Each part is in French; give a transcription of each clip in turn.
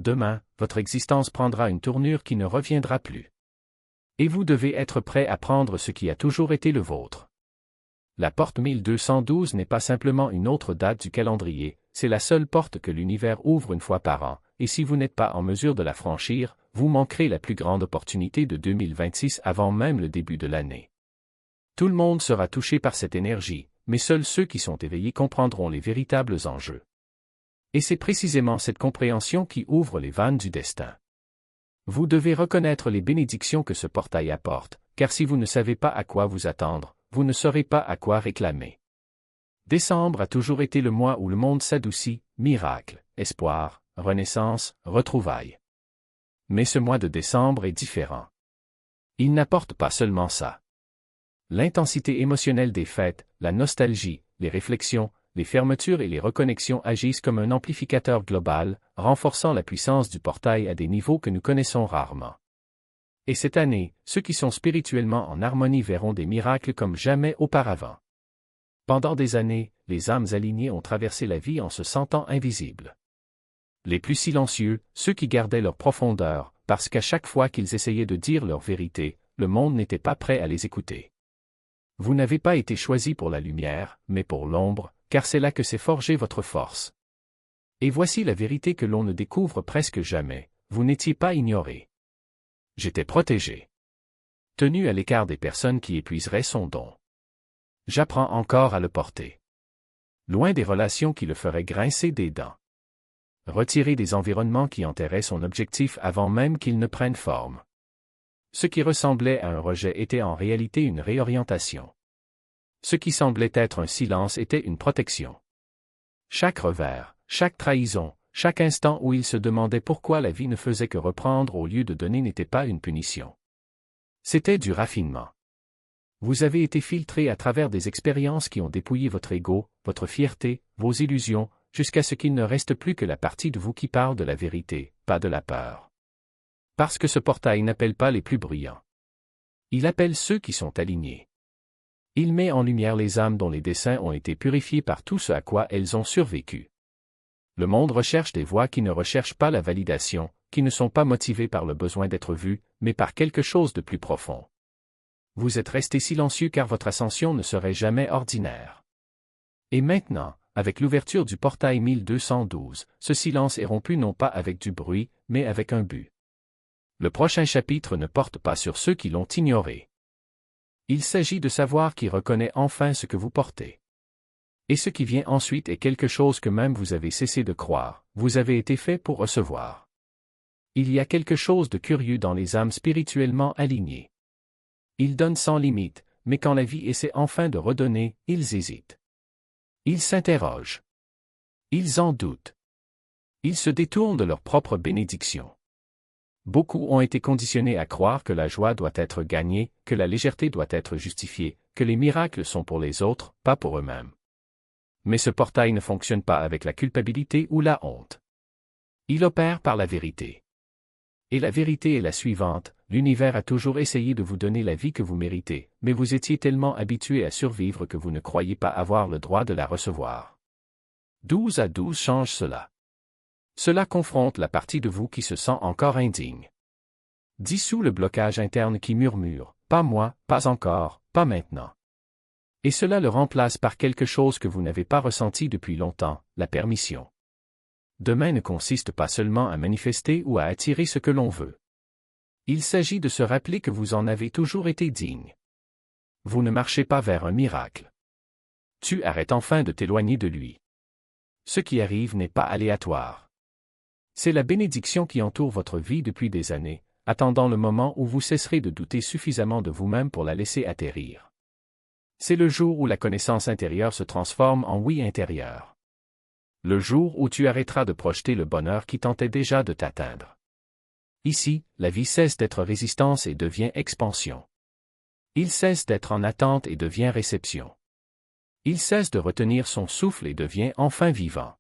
Demain, votre existence prendra une tournure qui ne reviendra plus. Et vous devez être prêt à prendre ce qui a toujours été le vôtre. La porte 1212 n'est pas simplement une autre date du calendrier, c'est la seule porte que l'univers ouvre une fois par an, et si vous n'êtes pas en mesure de la franchir, vous manquerez la plus grande opportunité de 2026 avant même le début de l'année. Tout le monde sera touché par cette énergie, mais seuls ceux qui sont éveillés comprendront les véritables enjeux. Et c'est précisément cette compréhension qui ouvre les vannes du destin. Vous devez reconnaître les bénédictions que ce portail apporte, car si vous ne savez pas à quoi vous attendre, vous ne saurez pas à quoi réclamer. Décembre a toujours été le mois où le monde s'adoucit, miracle, espoir, renaissance, retrouvailles. Mais ce mois de décembre est différent. Il n'apporte pas seulement ça. L'intensité émotionnelle des fêtes, la nostalgie, les réflexions, les fermetures et les reconnexions agissent comme un amplificateur global, renforçant la puissance du portail à des niveaux que nous connaissons rarement. Et cette année, ceux qui sont spirituellement en harmonie verront des miracles comme jamais auparavant. Pendant des années, les âmes alignées ont traversé la vie en se sentant invisibles. Les plus silencieux, ceux qui gardaient leur profondeur, parce qu'à chaque fois qu'ils essayaient de dire leur vérité, le monde n'était pas prêt à les écouter. Vous n'avez pas été choisi pour la lumière, mais pour l'ombre, car c'est là que s'est forgée votre force. Et voici la vérité que l'on ne découvre presque jamais, vous n'étiez pas ignoré. J'étais protégé. Tenu à l'écart des personnes qui épuiseraient son don. J'apprends encore à le porter. Loin des relations qui le feraient grincer des dents. Retiré des environnements qui enterraient son objectif avant même qu'il ne prenne forme. Ce qui ressemblait à un rejet était en réalité une réorientation. Ce qui semblait être un silence était une protection. Chaque revers, chaque trahison, chaque instant où il se demandait pourquoi la vie ne faisait que reprendre au lieu de donner n'était pas une punition. C'était du raffinement. Vous avez été filtré à travers des expériences qui ont dépouillé votre ego, votre fierté, vos illusions, jusqu'à ce qu'il ne reste plus que la partie de vous qui parle de la vérité, pas de la peur. Parce que ce portail n'appelle pas les plus bruyants. Il appelle ceux qui sont alignés. Il met en lumière les âmes dont les desseins ont été purifiés par tout ce à quoi elles ont survécu. Le monde recherche des voix qui ne recherchent pas la validation, qui ne sont pas motivées par le besoin d'être vues, mais par quelque chose de plus profond. Vous êtes resté silencieux car votre ascension ne serait jamais ordinaire. Et maintenant, avec l'ouverture du portail 1212, ce silence est rompu non pas avec du bruit, mais avec un but. Le prochain chapitre ne porte pas sur ceux qui l'ont ignoré. Il s'agit de savoir qui reconnaît enfin ce que vous portez. Et ce qui vient ensuite est quelque chose que même vous avez cessé de croire, vous avez été fait pour recevoir. Il y a quelque chose de curieux dans les âmes spirituellement alignées. Ils donnent sans limite, mais quand la vie essaie enfin de redonner, ils hésitent. Ils s'interrogent. Ils en doutent. Ils se détournent de leur propre bénédiction. Beaucoup ont été conditionnés à croire que la joie doit être gagnée, que la légèreté doit être justifiée, que les miracles sont pour les autres, pas pour eux-mêmes. Mais ce portail ne fonctionne pas avec la culpabilité ou la honte. Il opère par la vérité. Et la vérité est la suivante, l'univers a toujours essayé de vous donner la vie que vous méritez, mais vous étiez tellement habitué à survivre que vous ne croyez pas avoir le droit de la recevoir. 12 à 12 change cela. Cela confronte la partie de vous qui se sent encore indigne. Dissout le blocage interne qui murmure, pas moi, pas encore, pas maintenant. Et cela le remplace par quelque chose que vous n'avez pas ressenti depuis longtemps, la permission. Demain ne consiste pas seulement à manifester ou à attirer ce que l'on veut. Il s'agit de se rappeler que vous en avez toujours été digne. Vous ne marchez pas vers un miracle. Tu arrêtes enfin de t'éloigner de lui. Ce qui arrive n'est pas aléatoire. C'est la bénédiction qui entoure votre vie depuis des années, attendant le moment où vous cesserez de douter suffisamment de vous-même pour la laisser atterrir. C'est le jour où la connaissance intérieure se transforme en oui intérieur. Le jour où tu arrêteras de projeter le bonheur qui tentait déjà de t'atteindre. Ici, la vie cesse d'être résistance et devient expansion. Il cesse d'être en attente et devient réception. Il cesse de retenir son souffle et devient enfin vivant.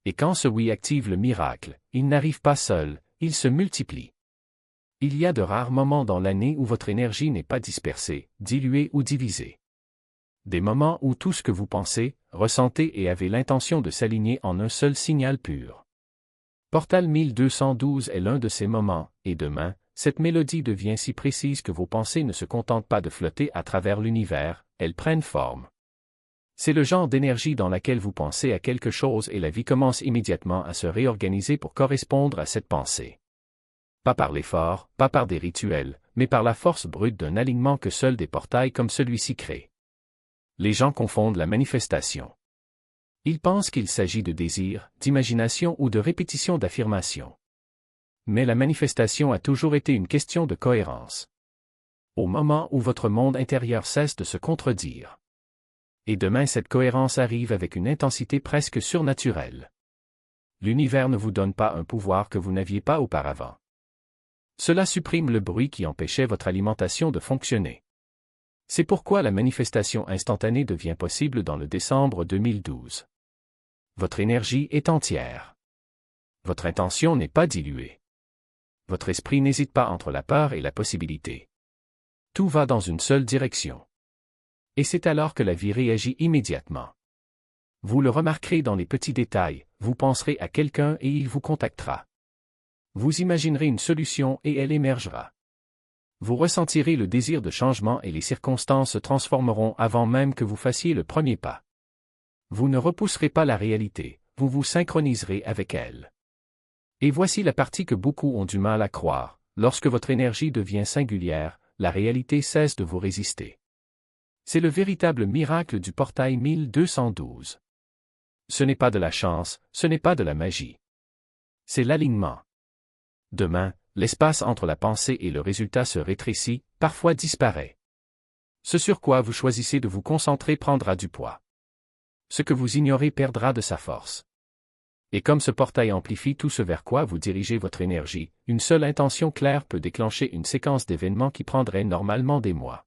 Et quand ce oui active le miracle, il n'arrive pas seul, il se multiplie. Il y a de rares moments dans l'année où votre énergie n'est pas dispersée, diluée ou divisée. Des moments où tout ce que vous pensez, ressentez et avez l'intention de s'aligner en un seul signal pur. Portal 1212 est l'un de ces moments, et demain, cette mélodie devient si précise que vos pensées ne se contentent pas de flotter à travers l'univers, elles prennent forme. C'est le genre d'énergie dans laquelle vous pensez à quelque chose et la vie commence immédiatement à se réorganiser pour correspondre à cette pensée. Pas par l'effort, pas par des rituels, mais par la force brute d'un alignement que seuls des portails comme celui-ci créent. Les gens confondent la manifestation. Ils pensent qu'il s'agit de désir, d'imagination ou de répétition d'affirmations. Mais la manifestation a toujours été une question de cohérence. Au moment où votre monde intérieur cesse de se contredire. Et demain cette cohérence arrive avec une intensité presque surnaturelle. L'univers ne vous donne pas un pouvoir que vous n'aviez pas auparavant. Cela supprime le bruit qui empêchait votre alimentation de fonctionner. C'est pourquoi la manifestation instantanée devient possible dans le décembre 2012. Votre énergie est entière. Votre intention n'est pas diluée. Votre esprit n'hésite pas entre la peur et la possibilité. Tout va dans une seule direction. Et c'est alors que la vie réagit immédiatement. Vous le remarquerez dans les petits détails, vous penserez à quelqu'un et il vous contactera. Vous imaginerez une solution et elle émergera. Vous ressentirez le désir de changement et les circonstances se transformeront avant même que vous fassiez le premier pas. Vous ne repousserez pas la réalité, vous vous synchroniserez avec elle. Et voici la partie que beaucoup ont du mal à croire, lorsque votre énergie devient singulière, la réalité cesse de vous résister. C'est le véritable miracle du portail 1212. Ce n'est pas de la chance, ce n'est pas de la magie. C'est l'alignement. Demain, l'espace entre la pensée et le résultat se rétrécit, parfois disparaît. Ce sur quoi vous choisissez de vous concentrer prendra du poids. Ce que vous ignorez perdra de sa force. Et comme ce portail amplifie tout ce vers quoi vous dirigez votre énergie, une seule intention claire peut déclencher une séquence d'événements qui prendrait normalement des mois.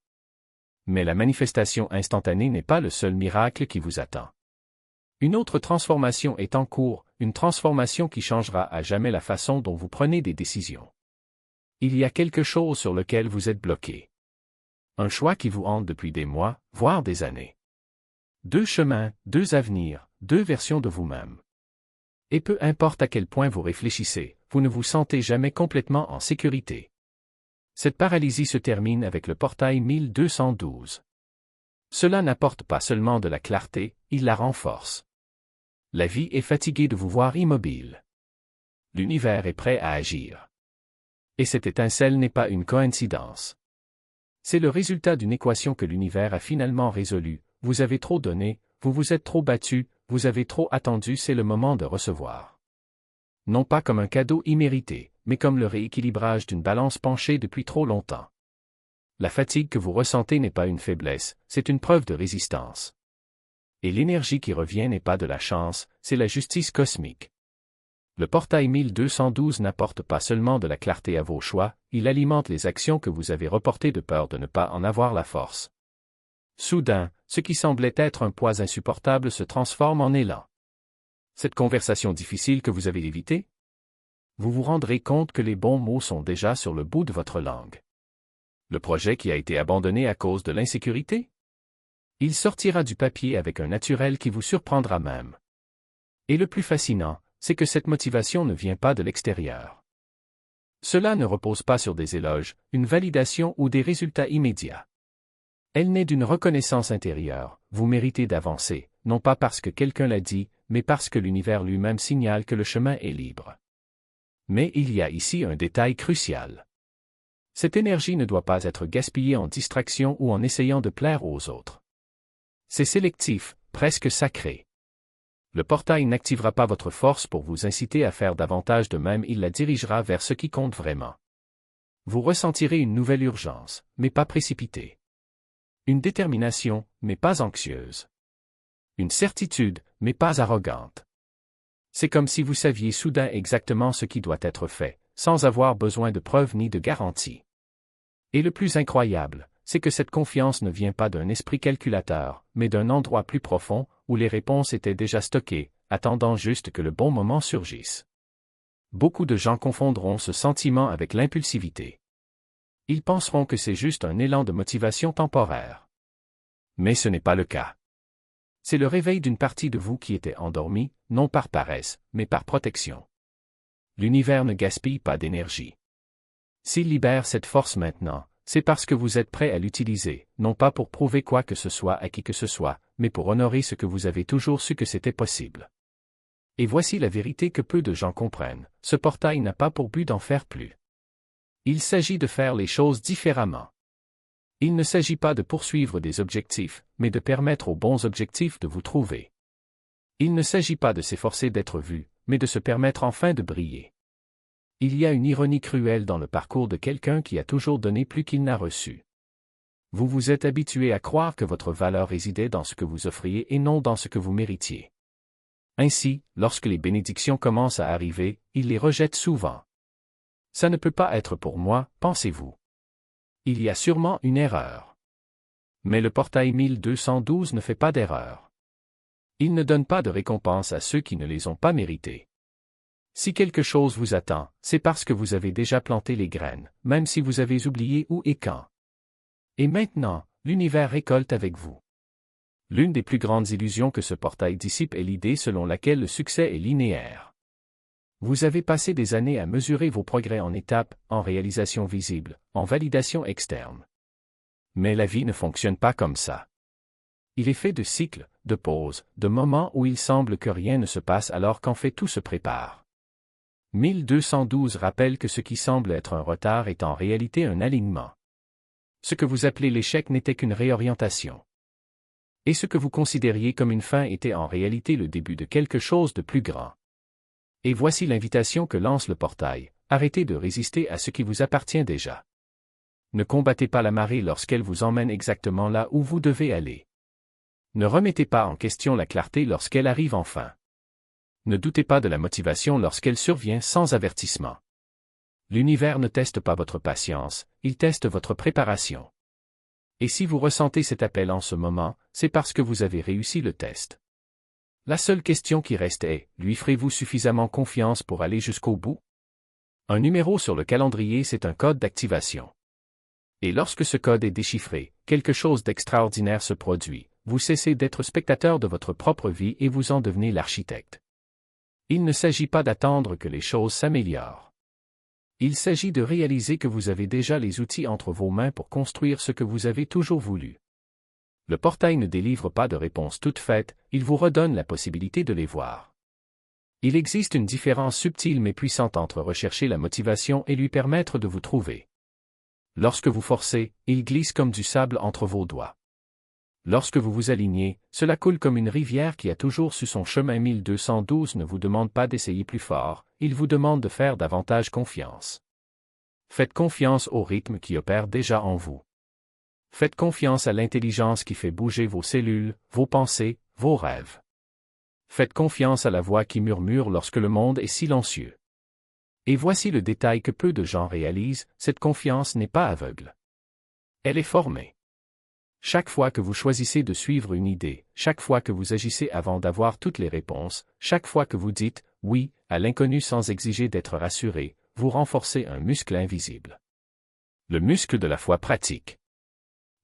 Mais la manifestation instantanée n'est pas le seul miracle qui vous attend. Une autre transformation est en cours, une transformation qui changera à jamais la façon dont vous prenez des décisions. Il y a quelque chose sur lequel vous êtes bloqué. Un choix qui vous hante depuis des mois, voire des années. Deux chemins, deux avenirs, deux versions de vous-même. Et peu importe à quel point vous réfléchissez, vous ne vous sentez jamais complètement en sécurité. Cette paralysie se termine avec le portail 1212. Cela n'apporte pas seulement de la clarté, il la renforce. La vie est fatiguée de vous voir immobile. L'univers est prêt à agir. Et cette étincelle n'est pas une coïncidence. C'est le résultat d'une équation que l'univers a finalement résolue. Vous avez trop donné, vous vous êtes trop battu, vous avez trop attendu, c'est le moment de recevoir. Non pas comme un cadeau immérité, mais comme le rééquilibrage d'une balance penchée depuis trop longtemps. La fatigue que vous ressentez n'est pas une faiblesse, c'est une preuve de résistance. Et l'énergie qui revient n'est pas de la chance, c'est la justice cosmique. Le portail 1212 n'apporte pas seulement de la clarté à vos choix, il alimente les actions que vous avez reportées de peur de ne pas en avoir la force. Soudain, ce qui semblait être un poids insupportable se transforme en élan. Cette conversation difficile que vous avez évitée? Vous vous rendrez compte que les bons mots sont déjà sur le bout de votre langue. Le projet qui a été abandonné à cause de l'insécurité? Il sortira du papier avec un naturel qui vous surprendra même. Et le plus fascinant, c'est que cette motivation ne vient pas de l'extérieur. Cela ne repose pas sur des éloges, une validation ou des résultats immédiats. Elle naît d'une reconnaissance intérieure, vous méritez d'avancer, non pas parce que quelqu'un l'a dit, mais parce que l'univers lui-même signale que le chemin est libre. Mais il y a ici un détail crucial. Cette énergie ne doit pas être gaspillée en distraction ou en essayant de plaire aux autres. C'est sélectif, presque sacré. Le portail n'activera pas votre force pour vous inciter à faire davantage de même, il la dirigera vers ce qui compte vraiment. Vous ressentirez une nouvelle urgence, mais pas précipitée. Une détermination, mais pas anxieuse. Une certitude, mais pas arrogante. C'est comme si vous saviez soudain exactement ce qui doit être fait, sans avoir besoin de preuves ni de garanties. Et le plus incroyable, c'est que cette confiance ne vient pas d'un esprit calculateur, mais d'un endroit plus profond, où les réponses étaient déjà stockées, attendant juste que le bon moment surgisse. Beaucoup de gens confondront ce sentiment avec l'impulsivité. Ils penseront que c'est juste un élan de motivation temporaire. Mais ce n'est pas le cas. C'est le réveil d'une partie de vous qui était endormie, non par paresse, mais par protection. L'univers ne gaspille pas d'énergie. S'il libère cette force maintenant, c'est parce que vous êtes prêt à l'utiliser, non pas pour prouver quoi que ce soit à qui que ce soit, mais pour honorer ce que vous avez toujours su que c'était possible. Et voici la vérité que peu de gens comprennent, ce portail n'a pas pour but d'en faire plus. Il s'agit de faire les choses différemment. Il ne s'agit pas de poursuivre des objectifs, mais de permettre aux bons objectifs de vous trouver. Il ne s'agit pas de s'efforcer d'être vu, mais de se permettre enfin de briller. Il y a une ironie cruelle dans le parcours de quelqu'un qui a toujours donné plus qu'il n'a reçu. Vous vous êtes habitué à croire que votre valeur résidait dans ce que vous offriez et non dans ce que vous méritiez. Ainsi, lorsque les bénédictions commencent à arriver, il les rejette souvent. Ça ne peut pas être pour moi, pensez-vous. Il y a sûrement une erreur. Mais le portail 1212 ne fait pas d'erreur. Il ne donne pas de récompense à ceux qui ne les ont pas mérités. Si quelque chose vous attend, c'est parce que vous avez déjà planté les graines, même si vous avez oublié où et quand. Et maintenant, l'univers récolte avec vous. L'une des plus grandes illusions que ce portail dissipe est l'idée selon laquelle le succès est linéaire. Vous avez passé des années à mesurer vos progrès en étapes, en réalisation visible, en validation externe. Mais la vie ne fonctionne pas comme ça. Il est fait de cycles, de pauses, de moments où il semble que rien ne se passe alors qu'en fait tout se prépare. 1212 rappelle que ce qui semble être un retard est en réalité un alignement. Ce que vous appelez l'échec n'était qu'une réorientation. Et ce que vous considériez comme une fin était en réalité le début de quelque chose de plus grand. Et voici l'invitation que lance le portail, arrêtez de résister à ce qui vous appartient déjà. Ne combattez pas la marée lorsqu'elle vous emmène exactement là où vous devez aller. Ne remettez pas en question la clarté lorsqu'elle arrive enfin. Ne doutez pas de la motivation lorsqu'elle survient sans avertissement. L'univers ne teste pas votre patience, il teste votre préparation. Et si vous ressentez cet appel en ce moment, c'est parce que vous avez réussi le test. La seule question qui reste est, lui ferez-vous suffisamment confiance pour aller jusqu'au bout? Un numéro sur le calendrier, c'est un code d'activation. Et lorsque ce code est déchiffré, quelque chose d'extraordinaire se produit, vous cessez d'être spectateur de votre propre vie et vous en devenez l'architecte. Il ne s'agit pas d'attendre que les choses s'améliorent. Il s'agit de réaliser que vous avez déjà les outils entre vos mains pour construire ce que vous avez toujours voulu. Le portail ne délivre pas de réponses toutes faites, il vous redonne la possibilité de les voir. Il existe une différence subtile mais puissante entre rechercher la motivation et lui permettre de vous trouver. Lorsque vous forcez, il glisse comme du sable entre vos doigts. Lorsque vous vous alignez, cela coule comme une rivière qui a toujours su son chemin. 1212 ne vous demande pas d'essayer plus fort, il vous demande de faire davantage confiance. Faites confiance au rythme qui opère déjà en vous. Faites confiance à l'intelligence qui fait bouger vos cellules, vos pensées, vos rêves. Faites confiance à la voix qui murmure lorsque le monde est silencieux. Et voici le détail que peu de gens réalisent, cette confiance n'est pas aveugle. Elle est formée. Chaque fois que vous choisissez de suivre une idée, chaque fois que vous agissez avant d'avoir toutes les réponses, chaque fois que vous dites « oui » à l'inconnu sans exiger d'être rassuré, vous renforcez un muscle invisible. Le muscle de la foi pratique.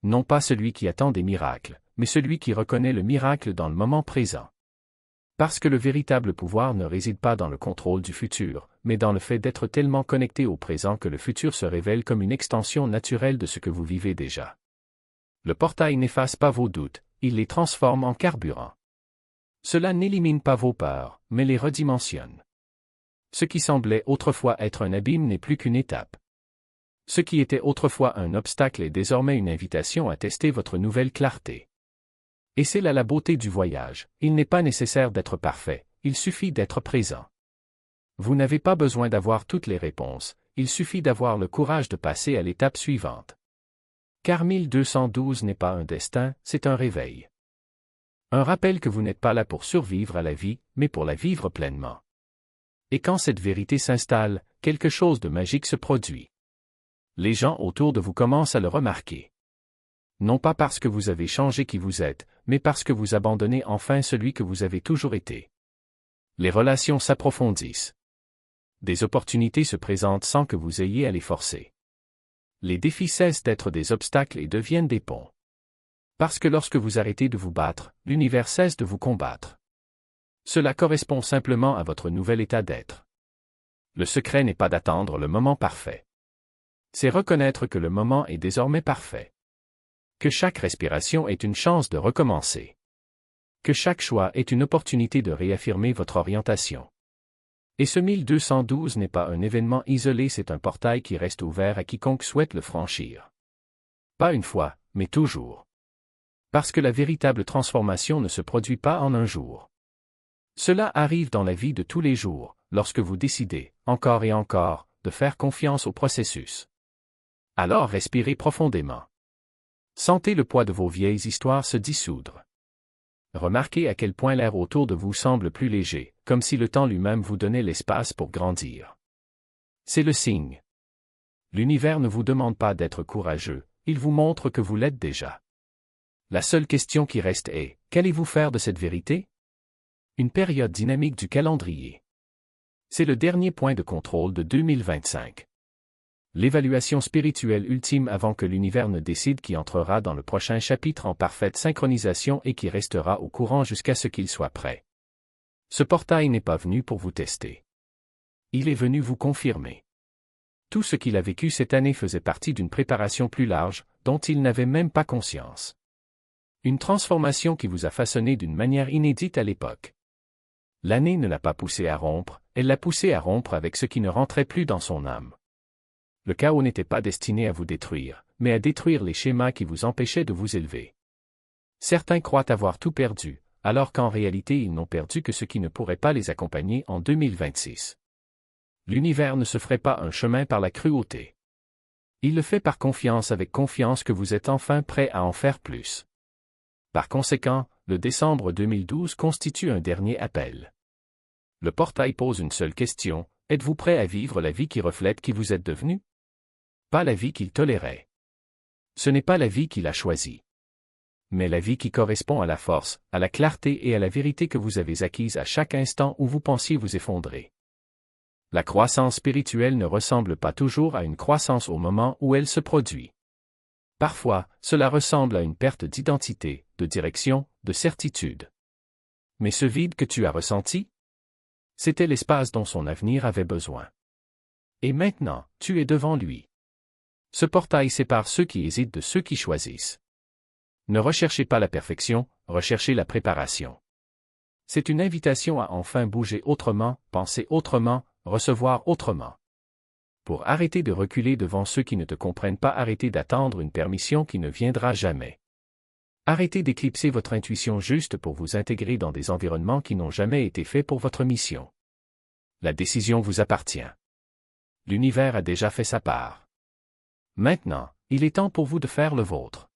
Non pas celui qui attend des miracles, mais celui qui reconnaît le miracle dans le moment présent. Parce que le véritable pouvoir ne réside pas dans le contrôle du futur, mais dans le fait d'être tellement connecté au présent que le futur se révèle comme une extension naturelle de ce que vous vivez déjà. Le portail n'efface pas vos doutes, il les transforme en carburant. Cela n'élimine pas vos peurs, mais les redimensionne. Ce qui semblait autrefois être un abîme n'est plus qu'une étape. Ce qui était autrefois un obstacle est désormais une invitation à tester votre nouvelle clarté. Et c'est là la beauté du voyage, il n'est pas nécessaire d'être parfait, il suffit d'être présent. Vous n'avez pas besoin d'avoir toutes les réponses, il suffit d'avoir le courage de passer à l'étape suivante. Car 1212 n'est pas un destin, c'est un réveil. Un rappel que vous n'êtes pas là pour survivre à la vie, mais pour la vivre pleinement. Et quand cette vérité s'installe, quelque chose de magique se produit. Les gens autour de vous commencent à le remarquer. Non pas parce que vous avez changé qui vous êtes, mais parce que vous abandonnez enfin celui que vous avez toujours été. Les relations s'approfondissent. Des opportunités se présentent sans que vous ayez à les forcer. Les défis cessent d'être des obstacles et deviennent des ponts. Parce que lorsque vous arrêtez de vous battre, l'univers cesse de vous combattre. Cela correspond simplement à votre nouvel état d'être. Le secret n'est pas d'attendre le moment parfait. C'est reconnaître que le moment est désormais parfait. Que chaque respiration est une chance de recommencer. Que chaque choix est une opportunité de réaffirmer votre orientation. Et ce 1212 n'est pas un événement isolé, c'est un portail qui reste ouvert à quiconque souhaite le franchir. Pas une fois, mais toujours. Parce que la véritable transformation ne se produit pas en un jour. Cela arrive dans la vie de tous les jours, lorsque vous décidez, encore et encore, de faire confiance au processus. Alors respirez profondément. Sentez le poids de vos vieilles histoires se dissoudre. Remarquez à quel point l'air autour de vous semble plus léger, comme si le temps lui-même vous donnait l'espace pour grandir. C'est le signe. L'univers ne vous demande pas d'être courageux, il vous montre que vous l'êtes déjà. La seule question qui reste est, qu'allez-vous faire de cette vérité? Une période dynamique du calendrier. C'est le dernier point de contrôle de 2025. L'évaluation spirituelle ultime avant que l'univers ne décide qui entrera dans le prochain chapitre en parfaite synchronisation et qui restera au courant jusqu'à ce qu'il soit prêt. Ce portail n'est pas venu pour vous tester. Il est venu vous confirmer. Tout ce qu'il a vécu cette année faisait partie d'une préparation plus large, dont il n'avait même pas conscience. Une transformation qui vous a façonné d'une manière inédite à l'époque. L'année ne l'a pas poussé à rompre, elle l'a poussé à rompre avec ce qui ne rentrait plus dans son âme. Le chaos n'était pas destiné à vous détruire, mais à détruire les schémas qui vous empêchaient de vous élever. Certains croient avoir tout perdu, alors qu'en réalité ils n'ont perdu que ce qui ne pourrait pas les accompagner en 2026. L'univers ne se ferait pas un chemin par la cruauté. Il le fait par confiance, avec confiance que vous êtes enfin prêt à en faire plus. Par conséquent, le décembre 2012 constitue un dernier appel. Le portail pose une seule question, êtes-vous prêt à vivre la vie qui reflète qui vous êtes devenu? Pas la vie qu'il tolérait. Ce n'est pas la vie qu'il a choisie. Mais la vie qui correspond à la force, à la clarté et à la vérité que vous avez acquises à chaque instant où vous pensiez vous effondrer. La croissance spirituelle ne ressemble pas toujours à une croissance au moment où elle se produit. Parfois, cela ressemble à une perte d'identité, de direction, de certitude. Mais ce vide que tu as ressenti? C'était l'espace dont son avenir avait besoin. Et maintenant, tu es devant lui. Ce portail sépare ceux qui hésitent de ceux qui choisissent. Ne recherchez pas la perfection, recherchez la préparation. C'est une invitation à enfin bouger autrement, penser autrement, recevoir autrement. Pour arrêter de reculer devant ceux qui ne te comprennent pas, arrêtez d'attendre une permission qui ne viendra jamais. Arrêtez d'éclipser votre intuition juste pour vous intégrer dans des environnements qui n'ont jamais été faits pour votre mission. La décision vous appartient. L'univers a déjà fait sa part. Maintenant, il est temps pour vous de faire le vôtre.